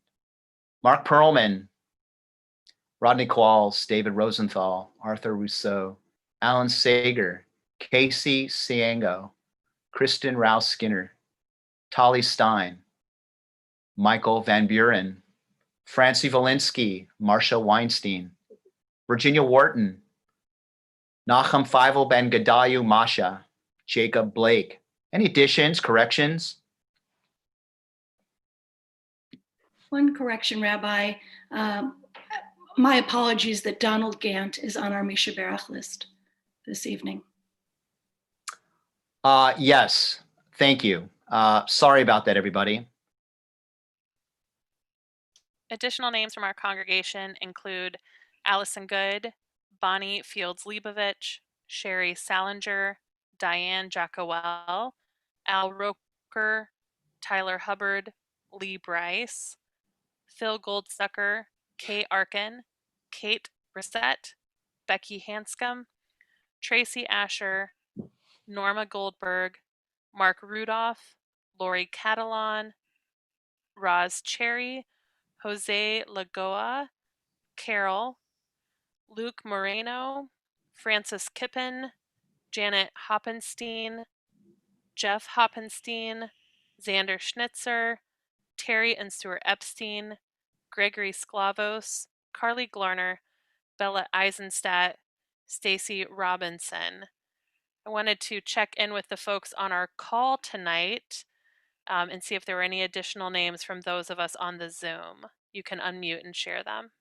Mark Perlman, Rodney Qualls, David Rosenthal, Arthur Rousseau, Alan Sager, Casey Siango, Kristen Rouse Skinner, Tali Stein, Michael Van Buren, Francie Valinsky, Marcia Weinstein, Virginia Wharton, Nachum Feivel Ben Gadayu Masha, Jacob Blake. Any additions, corrections? One correction, Rabbi. My apologies that Donald Gant is on our Mishuberach list this evening. Yes, thank you. Sorry about that, everybody. Additional names from our congregation include Allison Good, Bonnie Fields Leibovich, Sherry Salinger, Diane Jacowell, Al Roker, Tyler Hubbard, Lee Bryce, Phil Goldstucker, Kay Arkin, Kate Brissett, Becky Hanscom, Tracy Asher, Norma Goldberg, Mark Rudolph, Lori Catalan, Roz Cherry, Jose Lagoa, Carol, Luke Moreno, Francis Kippen, Janet Hoppenstein, Jeff Hoppenstein, Xander Schnitzer, Terry and Stuart Epstein, Gregory Sklavos, Carly Glarner, Bella Eisenstadt, Stacy Robinson. I wanted to check in with the folks on our call tonight and see if there were any additional names from those of us on the Zoom. You can unmute and share them.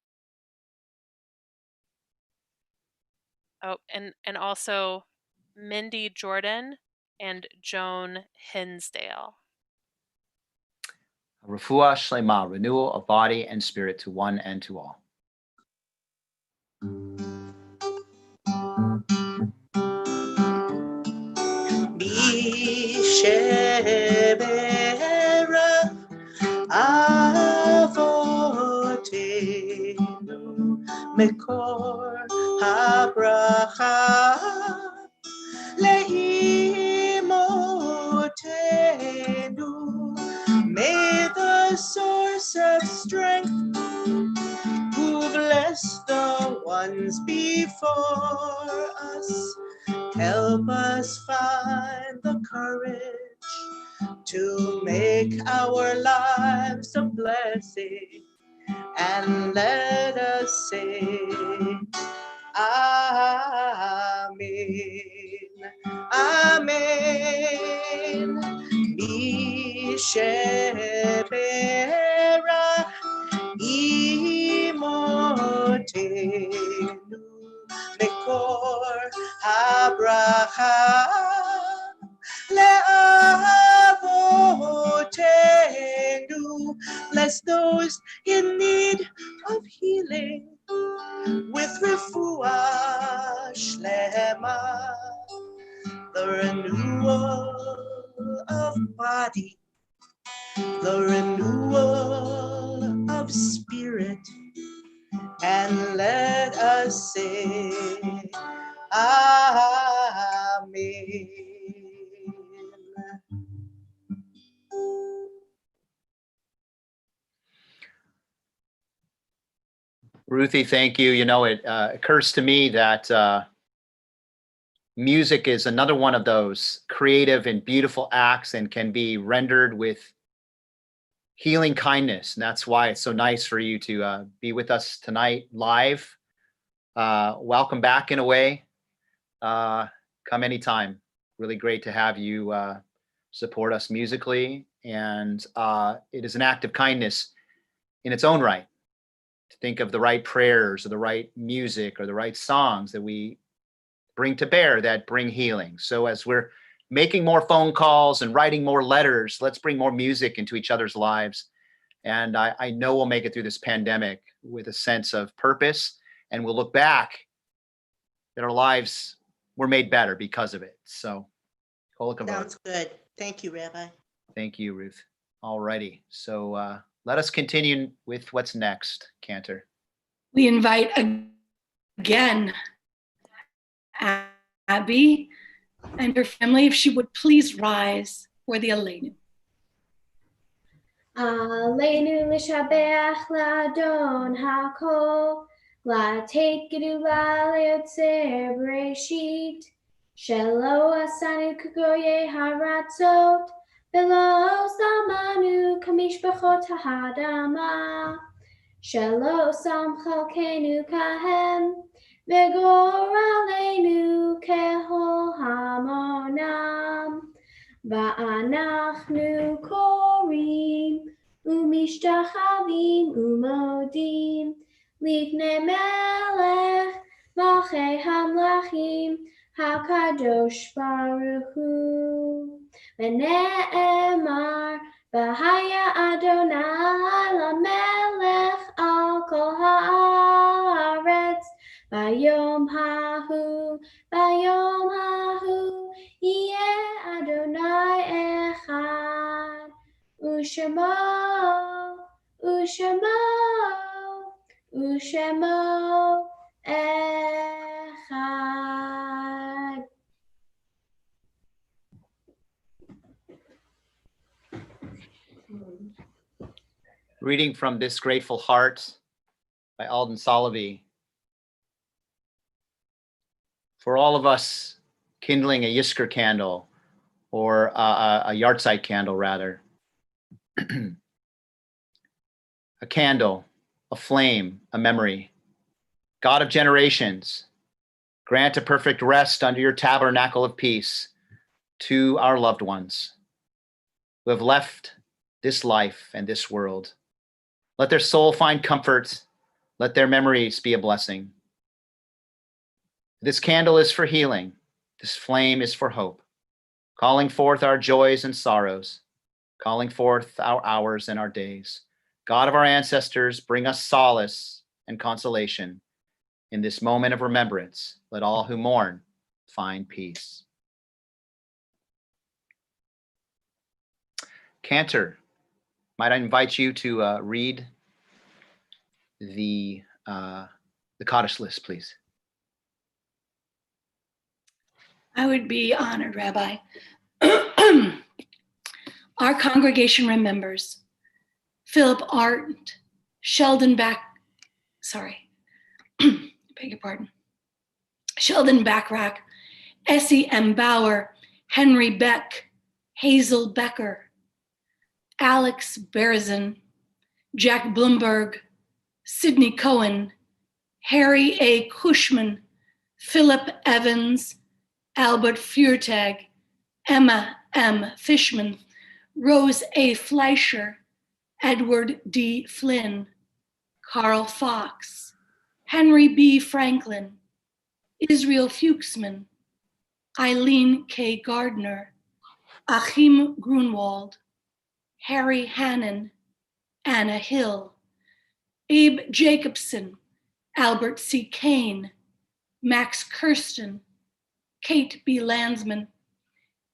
Oh, and also Mindy Jordan and Joan Hinsdale. Refuah Shlema, renewal of body and spirit to one and to all. Bishebera avotenu mekor habracha leimotenu. May the source of strength who blessed the ones before us help us find the courage to make our lives a blessing, and let us say, Amen, Amen. Mishebera imotenu mekor habracha leavotenu. Bless those in need of healing with refuah shlema, the renewal of body, the renewal of spirit, and let us say, Amen. Ruthie, thank you. You know, it occurs to me that music is another one of those creative and beautiful acts and can be rendered with healing kindness. And that's why it's so nice for you to be with us tonight live. Welcome back in a way. Come anytime. Really great to have you support us musically. And it is an act of kindness in its own right to think of the right prayers or the right music or the right songs that we bring to bear that bring healing. So as we're making more phone calls and writing more letters, let's bring more music into each other's lives. And I know we'll make it through this pandemic with a sense of purpose, and we'll look back that our lives were made better because of it. So, Sounds good. Thank you, Rabbi. Thank you, Ruth. All righty. So let us continue with what's next, Cantor. We invite again Abby and her family, if she would please rise for the Aleinu. Aleinu l'shabeach l'adon hakol, la'ateit gedula le'yotzer b'reshit, shelo asanu k'goyei haratzot, v'lo samanu k'mishpachot ha'adama, shelo sam chalkenu kahem, v'goralenu kehol hamonam. Va'anachnu korim umishtachavim umodim lifnei melech malchei hamlachim hakadosh baruch hu. V'ne'emar v'haya Adonai lamelech al kol haaretz vayom hahu Yeh Adonai echad, u'shemo Ushemo, Ushemo Echad. Reading from This Grateful Heart by Alden Solovey. For all of us kindling a Yisker candle, or a yahrzeit candle rather, a candle, a flame, a memory. God of generations, grant a perfect rest under your tabernacle of peace to our loved ones who have left this life and this world. Let their soul find comfort. Let their memories be a blessing. This candle is for healing. This flame is for hope, calling forth our joys and sorrows, calling forth our hours and our days. God of our ancestors, bring us solace and consolation. In this moment of remembrance, let all who mourn find peace. Cantor, might I invite you to read the Kaddish list, please? I would be honored, Rabbi. Our congregation remembers Philip Arndt, Sheldon Sheldon Backrack, Essie M. Bauer, Henry Beck, Hazel Becker, Alex Berezin, Jack Bloomberg, Sidney Cohen, Harry A. Cushman, Philip Evans, Albert Furtag, Emma M. Fishman, Rose A. Fleischer, Edward D. Flynn, Carl Fox, Henry B. Franklin, Israel Fuchsman, Eileen K. Gardner, Achim Grunwald, Harry Hannon, Anna Hill, Abe Jacobson, Albert C. Kane, Max Kirsten, Kate B. Landsman,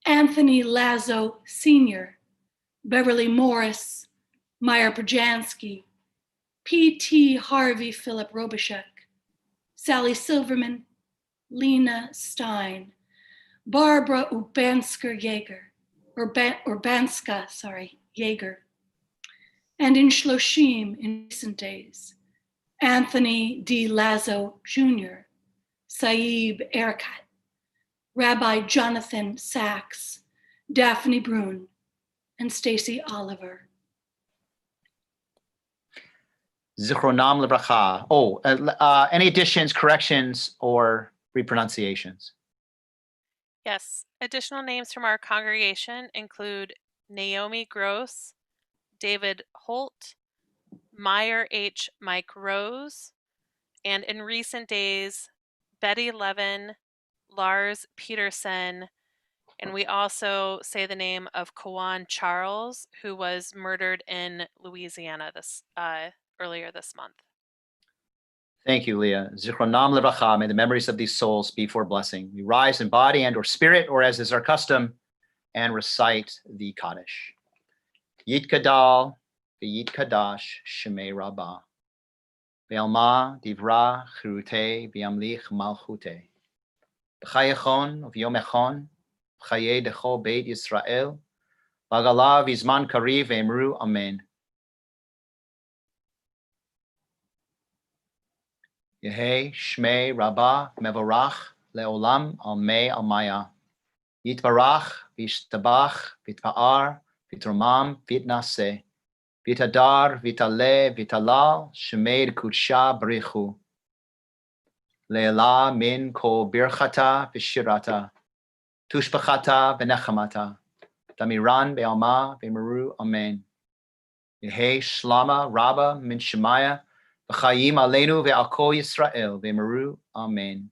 Anthony Lazo Sr., Beverly Morris, Meyer Perjansky, P.T. Harvey Philip Robichuk, Sally Silverman, Lena Stein, Barbara Urbanska Jaeger, and in Shloshim in recent days, Anthony D. Lazo Jr., Saib Erekat, Rabbi Jonathan Sachs, Daphne Brun, and Stacy Oliver. Zichronam Lebracha. Any additions, corrections, or repronunciations? Yes, additional names from our congregation include Naomi Gross, David Holt, Meyer H. Mike Rose, and in recent days, Betty Levin, Lars Peterson, and we also say the name of Kawan Charles, who was murdered in Louisiana earlier this month. Thank you, Leah. Zichronam Lebracha. May the memories of these souls be for blessing. We rise in body and or spirit, or as is our custom, and recite the Kaddish. Yitkadal v'yitkadash shemei Rabbah. Ve'alma divra chirute v'yamlich malchute. B'chayechon v'yomechon b'chaye decho beit Yisrael. B'agala v'zman kariv ve'emru amen. Yehi Shmei Rabbah Mevorach Leolam Almei Almaya. Yitbarach Vishtabach Vitpa'ar Vitromam Vitnase. Vitadar Vitale Vitalal Shemei Kudsha Barichu. Leila Min Ko Birchata Vishirata. Tushbachata Benechamata. Damiran Be'alma Be'meru Amen. Yehi Shlama Rabba Min Shemaya. V'chayim aleinu ve'al kol Yisrael ve'meru amen.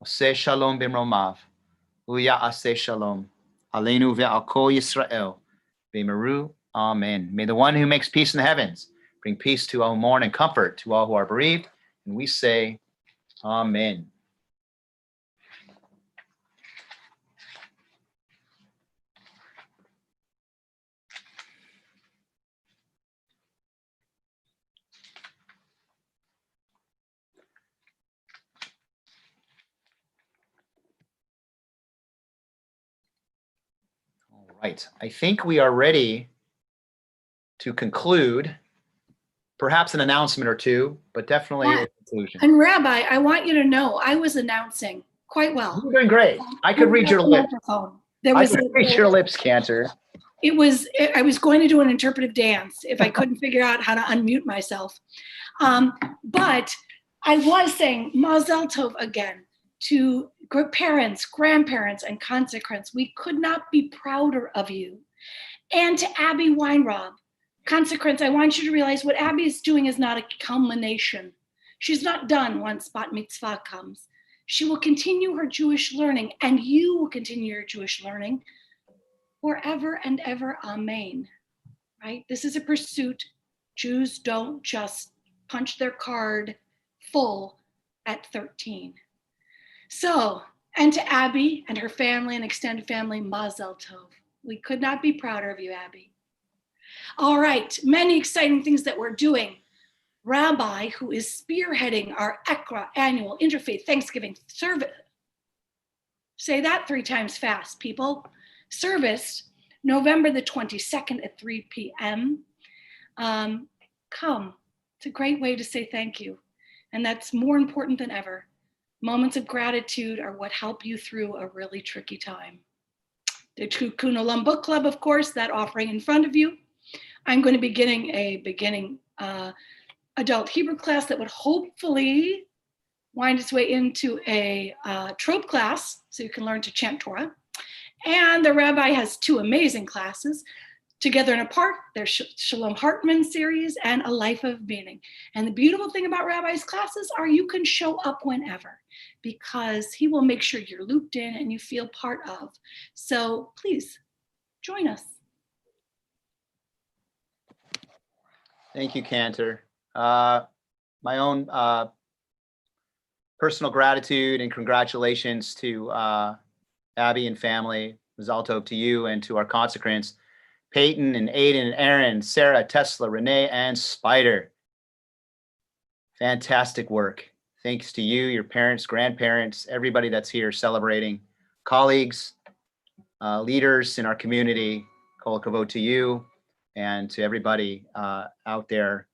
Oseh shalom b'mromav, u'ya'aseh shalom aleinu ve'al kol Yisrael ve'meru amen. May the one who makes peace in the heavens bring peace to all who mourn and comfort to all who are bereaved. And we say, amen. Right. I think we are ready to conclude. Perhaps an announcement or two, but definitely a conclusion. And Rabbi, I want you to know I was announcing quite well. You're doing great. I could read your lips. There I could read your lips, Cantor. I was going to do an interpretive dance if I couldn't figure out how to unmute myself. But I was saying Mazel Tov again to parents, grandparents, and consecrants. We could not be prouder of you. And to Abby Weinrob, consecrants, I want you to realize what Abby is doing is not a culmination. She's not done once bat mitzvah comes. She will continue her Jewish learning, and you will continue your Jewish learning forever and ever. Amen. Right? This is a pursuit. Jews don't just punch their card full at 13. So, and to Abby and her family and extended family, Mazel Tov. We could not be prouder of you, Abby. All right, many exciting things that we're doing. Rabbi, who is spearheading our ECRA annual Interfaith Thanksgiving service. Say that 3 times fast, people. Service, November the 22nd at 3 p.m. Come. It's a great way to say thank you. And that's more important than ever. Moments of gratitude are what help you through a really tricky time. The Tikkun Olam Book Club, of course, that offering in front of you. I'm going to be getting a beginning adult Hebrew class that would hopefully wind its way into a trope class, so you can learn to chant Torah. And the rabbi has 2 amazing classes, Together and Apart, their Shalom Hartman series, and A Life of Meaning. And the beautiful thing about Rabbi's classes are you can show up whenever, because he will make sure you're looped in and you feel part of. So please join us. Thank you, Cantor. My own personal gratitude and congratulations to Abby and family. Mazel Tov to you and to our consecrants, Peyton and Aiden and Aaron, Sarah, Tesla, Renee, and Spider. Fantastic work. Thanks to you, your parents, grandparents, everybody that's here celebrating, colleagues, leaders in our community. Kol hakavod to you and to everybody out there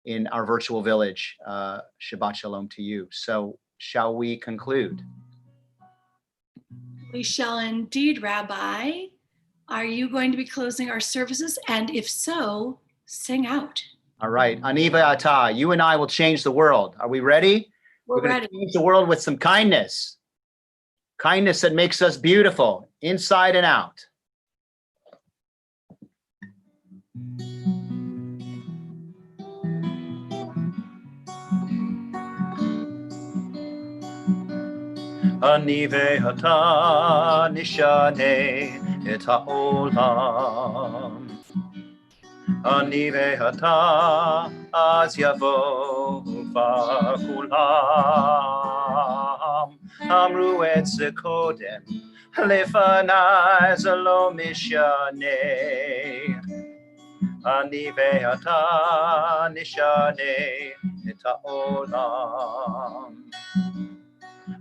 in our virtual village. Shabbat Shalom to you. So shall we conclude? We shall indeed, Rabbi. Are you going to be closing our services? And if so, sing out. All right. Aniva Ata, you and I will change the world. Are we ready? We're going ready. to change the world with some kindness. Kindness that makes us beautiful, inside and out. Ani ve'ata nishane et ha'olam. Ani ve'ata az yavo va'kulam. Amru et ze kodem lefanai ze lo mishane. Ani ve'ata nishane et ha'olam.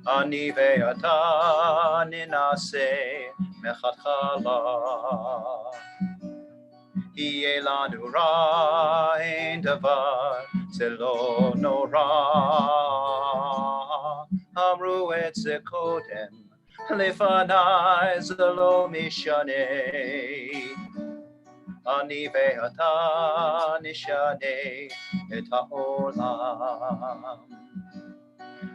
Ani ve'ata ninase mechatchala. Yeh lanu ra'in davar zelo nora. Amru et ze kodem lefanai zelo mishane. Ani ve'ata nishane et ha'olam.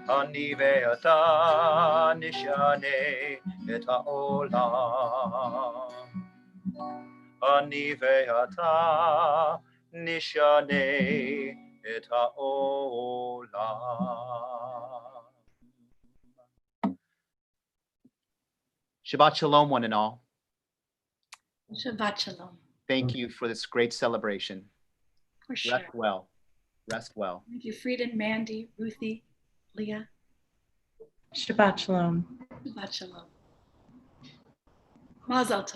Ani ve'ata nishane et ha'olam. Ani ve'ata nishane et ha'olam. Shabbat Shalom, one and all. Shabbat Shalom. Thank you for this great celebration. For sure. Rest well. Rest well. Thank you, Frieden, Mandy, Ruthie, Leah. Shabbat Shalom. Shabbat Shalom. Mazel Tov.